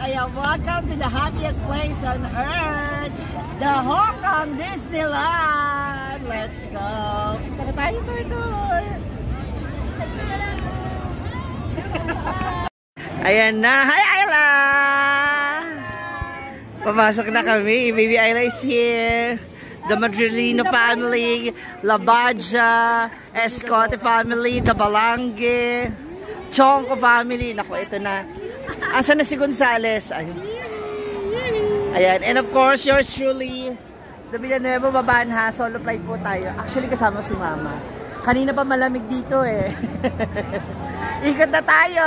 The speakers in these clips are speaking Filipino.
Kaya welcome to the happiest place on earth, the Hong Kong Disneyland. Let's go. Tara tayo, tour. Ayan na. Hi, Ayla! Papasok na kami. Baby Ayla is here. The Madrilino family, La Badja, Escote family, The Balangge, Chongko family. Naku, ito na. Asan na si Gonzales? Ayun. Ayan. And of course, yours truly, the Villanueva Babanha. Solo flight po tayo. Actually, kasama si Mama. Kanina pa malamig dito eh. Ikot na tayo!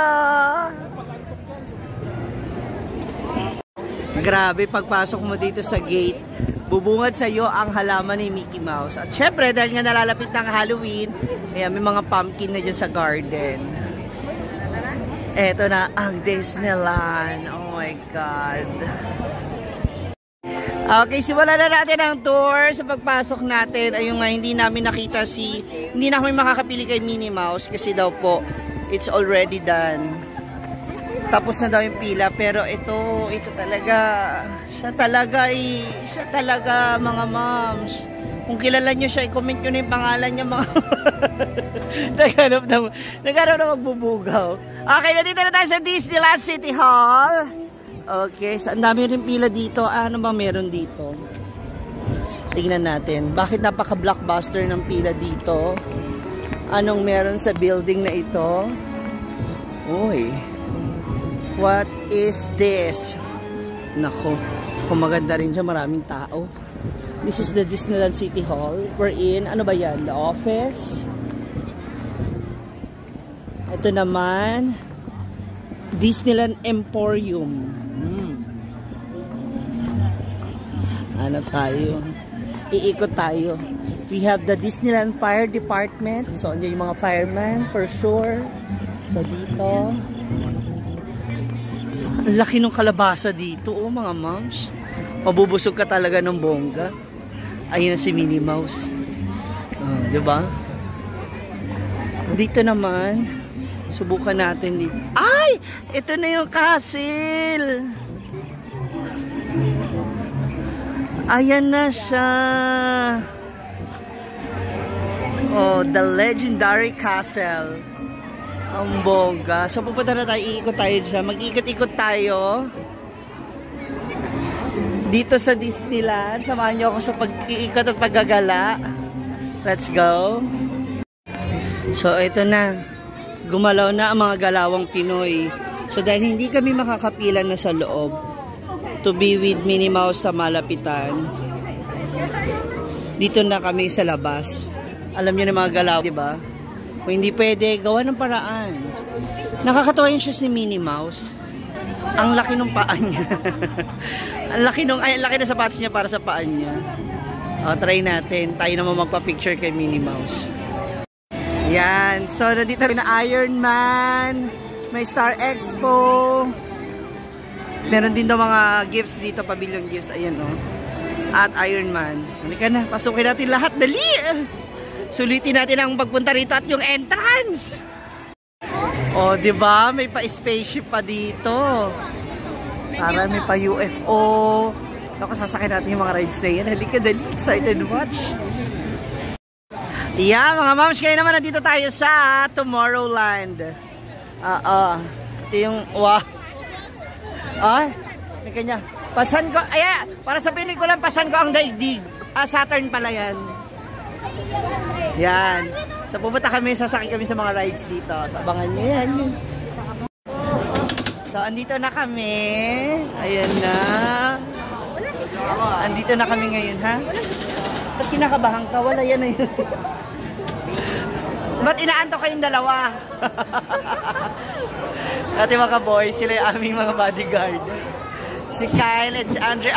Grabe, pagpasok mo dito sa gate, bubungad sa iyo ang halaman ni Mickey Mouse. At syempre, dahil nga nalalapit ng Halloween, may mga pumpkin na dyan sa garden. Eto na ang Disneyland. Oh my God. Okay, simulan na natin ang tour. Sa pagpasok natin, ayun nga, hindi namin nakita hindi na kami makakapili kay Minnie Mouse kasi daw po, it's already done. Tapos na daw yung pila, pero ito talaga, siya talaga mga moms. Kung kilala nyo siya, i-comment nyo na yung pangalan niya mga naghanap na magbubugaw. Okay, nandito na tayo sa Disneyland City Hall. Okay, so ang dami rin pila dito. Ano ba meron dito? Tingnan natin. Bakit napaka-blockbuster ng pila dito? Anong meron sa building na ito? Uy. What is this? Nako, kung maganda rin siya, maraming tao. This is the Disneyland City Hall. We're in, ano ba yan? The office. Ito naman, Disneyland Emporium. Ano tayo? Iikot tayo. We have the Disneyland Fire Department. So, andyan yung mga firemen for sure. So, dito. Ang laki ng kalabasa dito, oh mga moms. Mabubusog ka talaga ng bongga. Ayun na si Minnie Mouse. Diba? Dito naman, subukan natin dito. Ay! Ito na yung castle! Ayan na siya. Oh, the legendary castle. Ang bongga. So pupunta na tayo, iikot tayo dyan. Mag-ikot-ikot tayo dito sa Disneyland. Samahan nyo ako sa pag-iikot at paggagala. Let's go. So ito na. Gumalaw na ang mga galawang Pinoy. So dahil hindi kami makakapilan na sa loob to be with Minnie Mouse sa malapitan, dito na kami sa labas. Alam nyo na mga galaw, diba? Kung hindi pwede, gawa ng paraan. Nakakatawa yung shoes ni Minnie Mouse. Ang laki ng paan niya. ang laki na sapatos niya para sa paan niya. O, try natin. Tayo naman magpa-picture kay Minnie Mouse. Yan. So, nandito rin na Iron Man. May Star Expo. Meron din daw mga gifts dito, pavilion gifts. Ayan, o. At Iron Man. Halika na. Pasukin natin lahat. Dali! Sulitin natin ang pagpunta rito at yung entrance. Oh, 'di ba? May pa-spaceship pa dito. Para may pa UFO. Ako sasakay natin yung mga rides na yan. Halika, dali. Excited watch. Yeah, mga moms, kayo naman nandito tayo sa Tomorrowland. Ito yung wow. Ay, may kanya. Pasan ko, para sa pelikulang Pasan Ko Ang Daigdig. Saturn pala yan. Yan. So pupunta kami, sasakay kami sa mga rides dito. So abangan nyo yan. So andito na kami. Ayan na. Andito na kami ngayon, ha? Ba't kinakabahan ka? Wala yan na yun. Ba't inaanto kayong dalawa? At yung mga boys, sila yung aming mga bodyguard. Si Kyle at si Andre.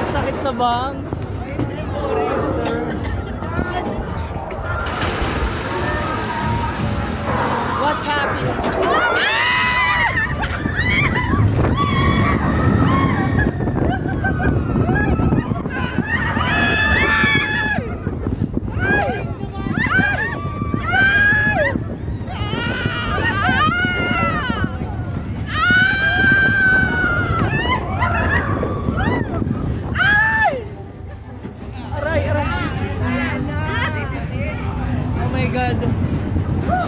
Sakit sa bangs. Sister. What's happening?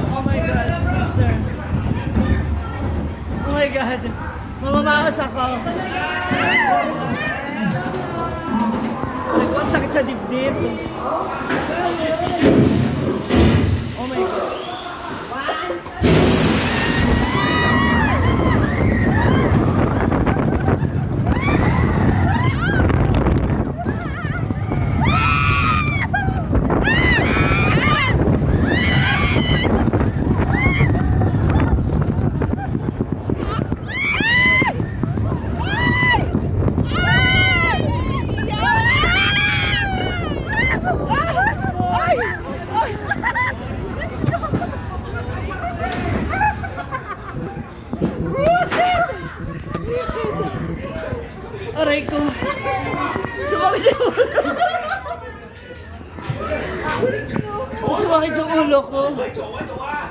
Oh my God, sister. Oh my God. Mamamakas ako. Ang sakit sa dibdib. Oh my God. Aray ko. Sumakit yung ulo. Sumakit yung ulo ko.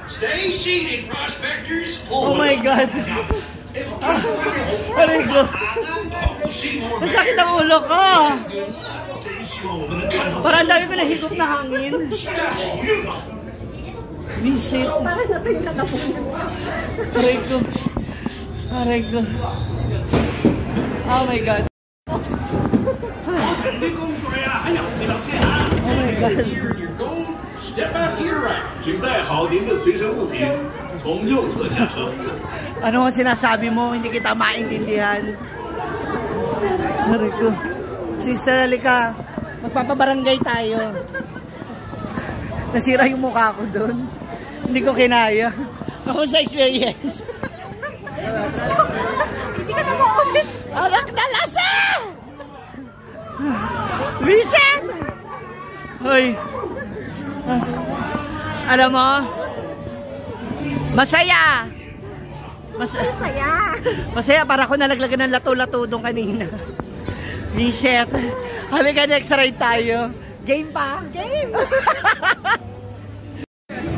Stay seated, prospectors. Oh my God. Aray ko. Nasakit ang ulo ko. Parang dami ko nahigop na hangin. Visit. Parang natin na po. Aray ko. Aray ko. Oh my God. Oh my God. Step out to your right. 请带好您的随身物品，从右侧下车。 Ano ang sinasabi mo? Hindi kita maintindihan. Aray ko. Sister, halika. Magpapabarangay tayo. Nasira yung mukha ko doon. Hindi ko kinaya. Ako sa experience. Hindi ka na maulit. Arak na lasa! Reset! Hoy. Alam mo? Masaya! Masaya. Masaya, para ako nalaglagan ng lato-lato doon kanina. Reset. Halika, next ride tayo. Game pa? Game.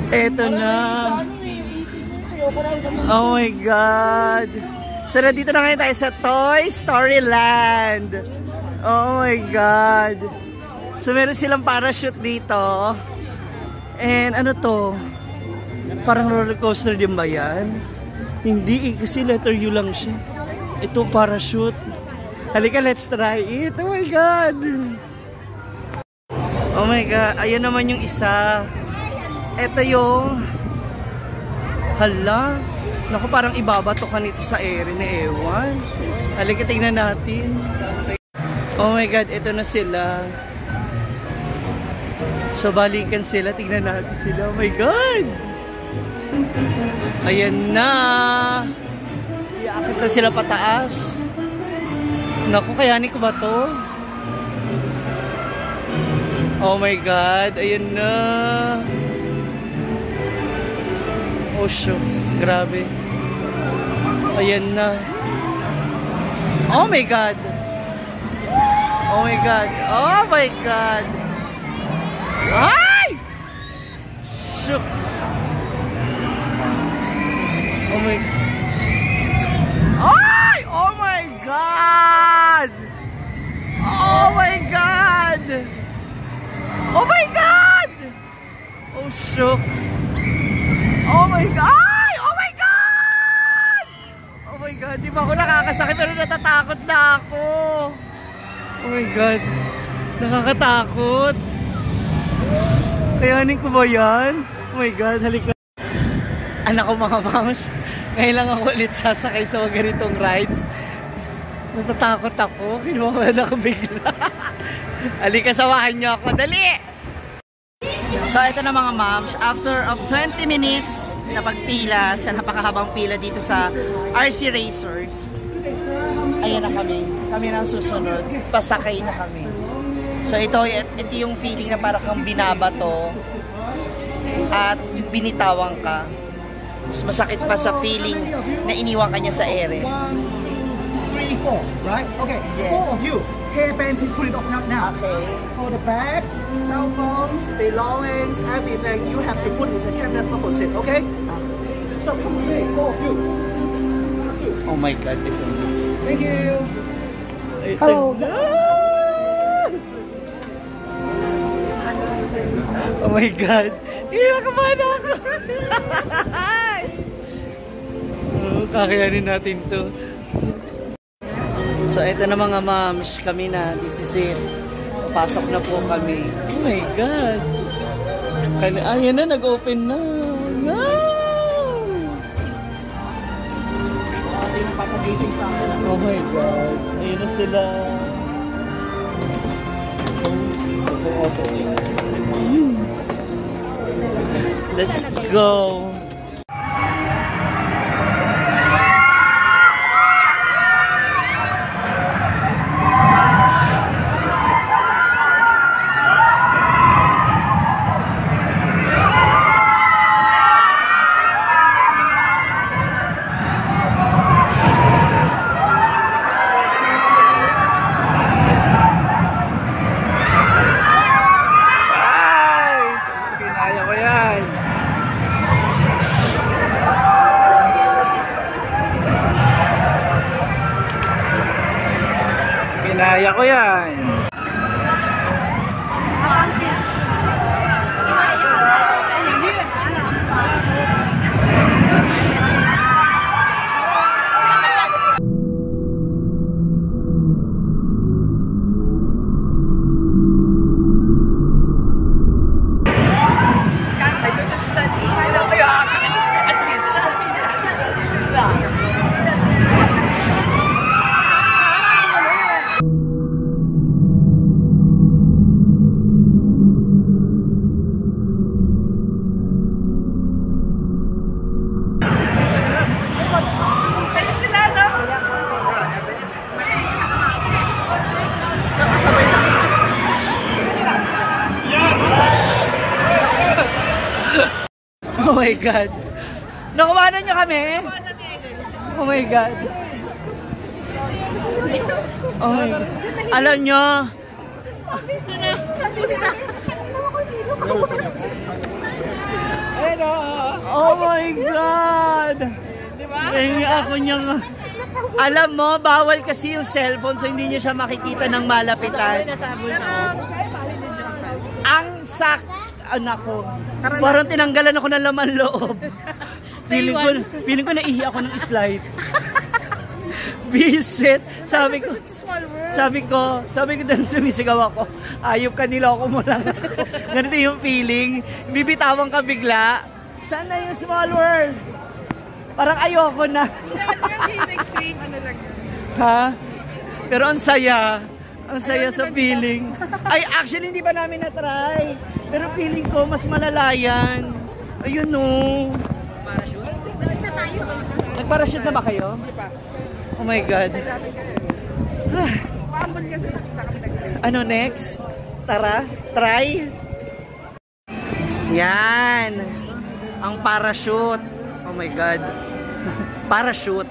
Eto na. Oh my God. So, nandito na ngayon tayo sa Toy Story Land. Oh my God. So, meron silang parachute dito. And ano to? Parang roller coaster din ba yan? Hindi, kasi letter U lang siya. Ito, parachute. Halika, let's try it. Oh my God. Oh my God. Ayan naman yung isa. Ito yung... Hala. Naku, parang ibabato ka nito sa ere na ewan. Halika, tingnan natin. Oh my God, ito na sila. So, balikan sila. Tingnan natin sila. Oh my God! Ayan na! Iakit na sila pataas. Naku, kayanin ko ba to? Oh my God, ayan na! Oh, shoot. Grabe. Ayan na. Oh my God. Oh my God. Oh my God. Ay! Shook. Oh my God. Ay! Oh my God. Oh my God. Oh my God. Oh, shook. Oh my God. Di ba ako nakakasakit pero natatakot na ako. Oh my God. Nakakatakot. Kayanin ko ba yan? Oh my God, halika. Anak ko mga moms, ngayon lang ako ulit sasakay sa mga ganitong rides. Natatakot ako. Kinuha ako bigla. Halika, sawahan niyo ako. Dali! So ito na mga moms, after of 20 minutes na pagpila sa napakahabang pila dito sa RC Racers, ayan na kami. Kami na ang susunod. Pasakay na kami. So ito yung feeling na parang kang binabato at yung binitawan ka. Mas masakit pa sa feeling na iniwan ka niya sa ere. 1, 2, 3, 4, right? Okay, Yes. 4 of you. Hairband, please put it off now. Okay. For the bags, cell phones, belongings, everything, you have to put in the cabinet opposite, okay? So come with me, 4 of you. Oh my God, ito. Thank you. Hello. Oh my God. Kinakabahan ako. Kakayanin natin to. So ito na mga moms, kami na. This is it. Pasok na po kami. Oh my God. Ayan na, nag-open na. No! Oh my God. Ayan na sila. Let's go. Kinaya ko yan. Oh my God. Nakumanan nyo kami? Oh my God. Oh my God. Alam nyo? Oh my God. Hindi ako niyang... Alam mo, bawal kasi yung cellphone so hindi niyo siya makikita ng malapitan. Ang sak... Anak ko. Parang tinanggalan ako ng laman loob. Feeling ko naihi ako ng slide. Visit. Sabi ko doon sumisigaw ako. Ayop ka, niloko mo lang ako. Ganito yung feeling. Bibitawan ka bigla. Sana yung small world. Parang ayoko na. Ha? Pero ang saya. Ang saya sa feeling. Ay, actually hindi pa namin na-try. Pero feeling ko mas malala yan. Ayun no. Nag-parachute na ba kayo? Hindi pa. Oh my God. Ano next? Tara, try. Yan. Ang parachute. Oh my God. Parachute.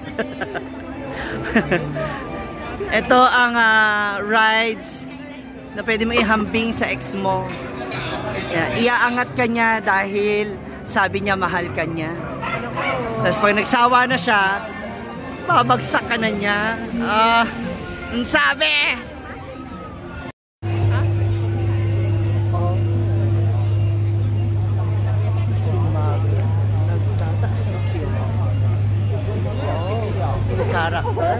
Ito ang rides na pwede mo ihambing sa ex mo. Iaangat ka niya dahil sabi niya mahal ka niya. Tapos pag nagsawa na siya, babagsak ka na niya. Ang sabi! Character.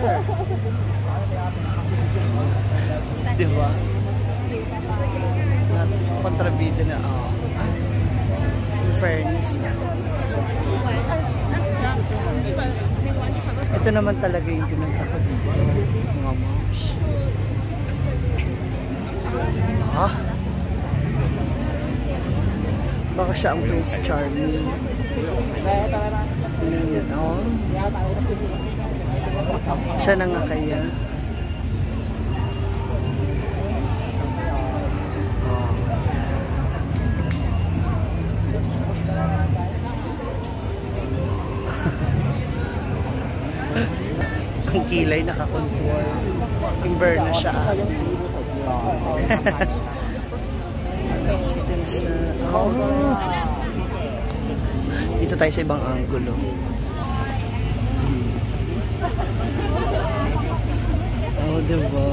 Diba? Kontrabida na in fairness nga. Ito naman talaga yung pinagkakabida mga moms. Baka siya ang Prince Charming. Yan, siya na nga kaya. kilay, nakakontour. Timber na siya. Dito tayo sa ibang anggulo. Oh, diba?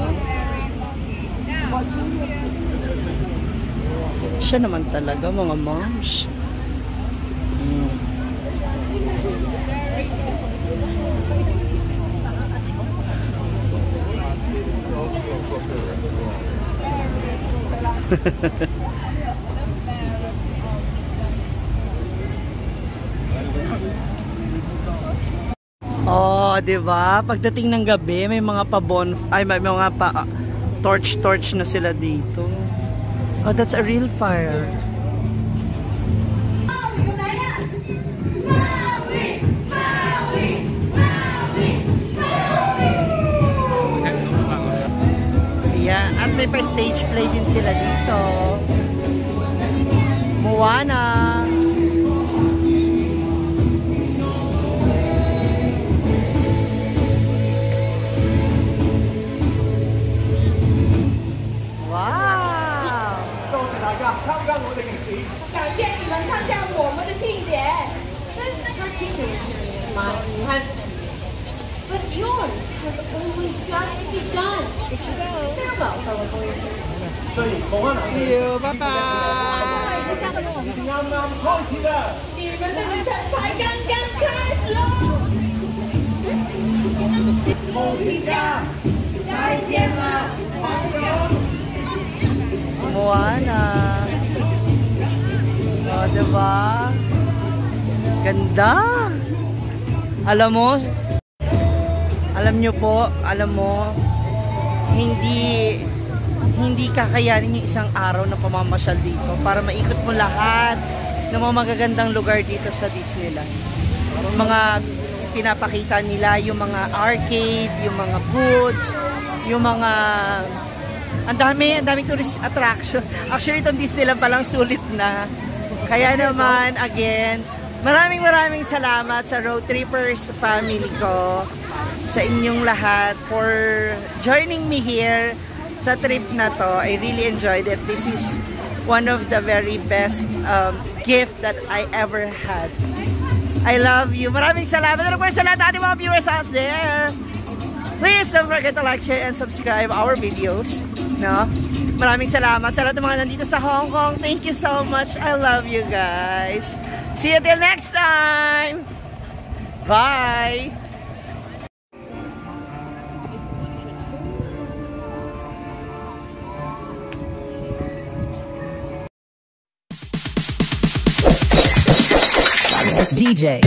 Siya naman talaga, mga moms. Oh, 'di ba? Pagdating ng gabi, may mga may mga torch na sila dito. Oh, that's a real fire. Yeah, at may pa-stage play din sila dito. Moana. But yours has only just begun. Farewell, fellow voyagers. See you, bye bye. 你们的旅程才刚刚开始哦。梦一家，再见了，朋友。 Moana. Oh, diba? Ganda. Alam mo, hindi kakayanin yung isang araw na pamamasyal dito para maikot mo lahat ng mga magagandang lugar dito sa Disneyland. Mga pinapakita nila, yung mga arcade, yung mga foods, yung mga ang daming tourist attraction. Actually, itong Disneyland palang sulit na. Kaya naman, again, maraming salamat sa Road Trippers family ko, sa inyong lahat for joining me here sa trip na to. I really enjoyed it. This is one of the very best gift that I ever had. I love you. Maraming salamat. Ano po sa lahat ating mga viewers out there? Please don't forget to like, share, and subscribe our videos. No? Maraming salamat sa lahat ng mga nandito sa Hong Kong. Thank you so much. I love you guys. See you till next time. Bye. It's DJ.